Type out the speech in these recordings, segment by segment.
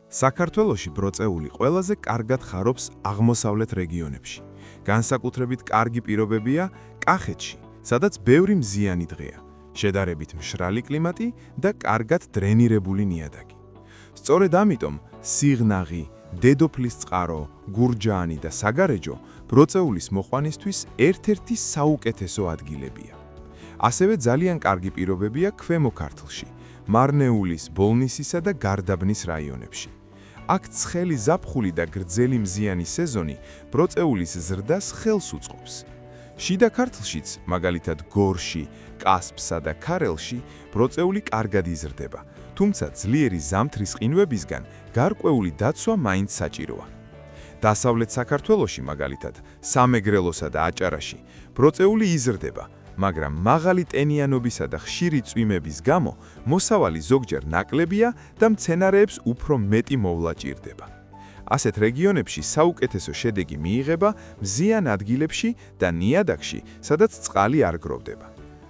საქართველოში ბროწეული ყველაზე კარგად ხარობს აღმოსავლეთ რეგიონებში. განსაკუთრებით კარგი პირობებია კახეთში, სადაც ბევრი მზიანი დღეა, შედარებით მშრალი კლიმატი და კარგად დრენირებული ნიადაგი. სწორედ ამიტომ სიღნაღი, დედოფლის წყარო, გურჯაანი და საგარეჯო ბროწეულის მოყვანისთვის ერთ-ერთი საუკეთესო ადგილებია. ასევე ძალიან კარგი პირობებია ქვემო ქართლში, მარნეულის, ბოლნისისა და გარდაბნის რაიონებში. აქ ცხელი ზაფხული და გრძელი მზიანი სეზონი ბროწეულის ზრდას ხელს უწყობს. შიდა ქართლშიც, მაგალითად გორში, კასპსა და ქარელში, ბროწეული კარგად იზრდება, თუმცა ძლიერი ზამთრის ყინვებისგან გარკვეული დაცვა მაინც საჭიროა. დასავლეთ საქართველოში, მაგალითად, სამეგრელოსა და აჭარაში, ბროწეული იზრდება, მაგრამ მაღალი ტენიანობისა და ხშირი წვიმების გამო მოსავალი ზოგჯერ ნაკლებია და მცენარეებს უფრო მეტი მოვლა ჭირდება. ასეთ რეგიონებში საუკეთესო შედეგი მიიღება მზიან ადგილებში და ნიადაგში, სადაც წყალი არ გროვდება.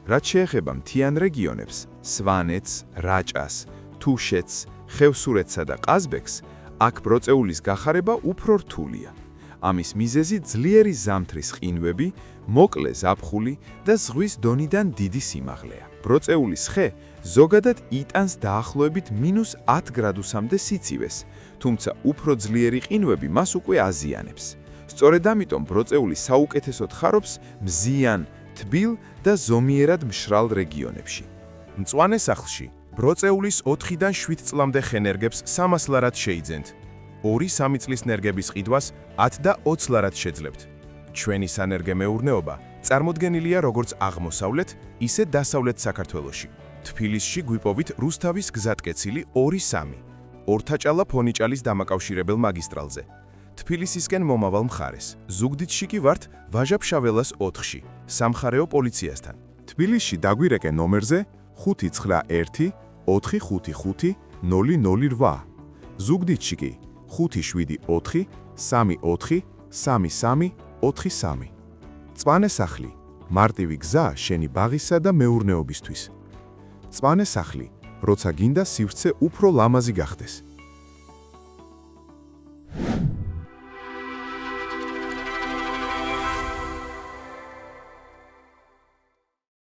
რაც შეეხება მთიან რეგიონებს, სვანეთს, რაჭას, თუშეთს, ხევსურეთსა და ყაზბეგს, აქ ბროწეულის გახარება უფრო რთულია. ამის მიზეზი ძლიერი ზამთრის ყინვები, მოკლე ზაფხული და ზღვის დონიდან დიდი სიმაღლეა. ბროწეულის ხე ზოგადად იტანს დაახლოებით -10 გრადუსამდე სიცივეს, თუმცა უფრო ძლიერი ყინვები მას უკვე აზიანებს. სწორედ ამიტომ ბროწეული საუკეთესოდ ხარობს მზიან, თბილ და ზომიერად მშრალ რეგიონებში. მწვანე სახლში ბროწეულის 4-დან 7 წლამდე ხენერგებს 300 ლარად შეიძენთ. 2-3 წლის ნერგების ყიდვას 10 და 20 ლარად შეძლებთ. ჩვენი სანერგე მეურნეობა წარმოდგენილია როგორც აღმოსავლეთ, ისე დასავლეთ საქართველოში. თბილისში გვიპოვით რუსთავის გზატკეცილი 2-3, ორთაჭალა ფონიჭალის დამაკავშირებელ მაგისტრალზე. თბილისისკენ მომავალ მხარეს. ზუგდიდში კი ვართ ვაჟა-ფშაველას 4-ში, სამხარეო პოლიციასთან. თბილისში დაგვირეკე ნომერზე 591 455 008. ზუგდიდში კი 574 34 33 43. მწვანე სახლი, მარტივი გზა შენი ბაღისა და მეურნეობისთვის. მწვანე სახლი, როცა გინდა სივრცე უფრო ლამაზი გახდეს.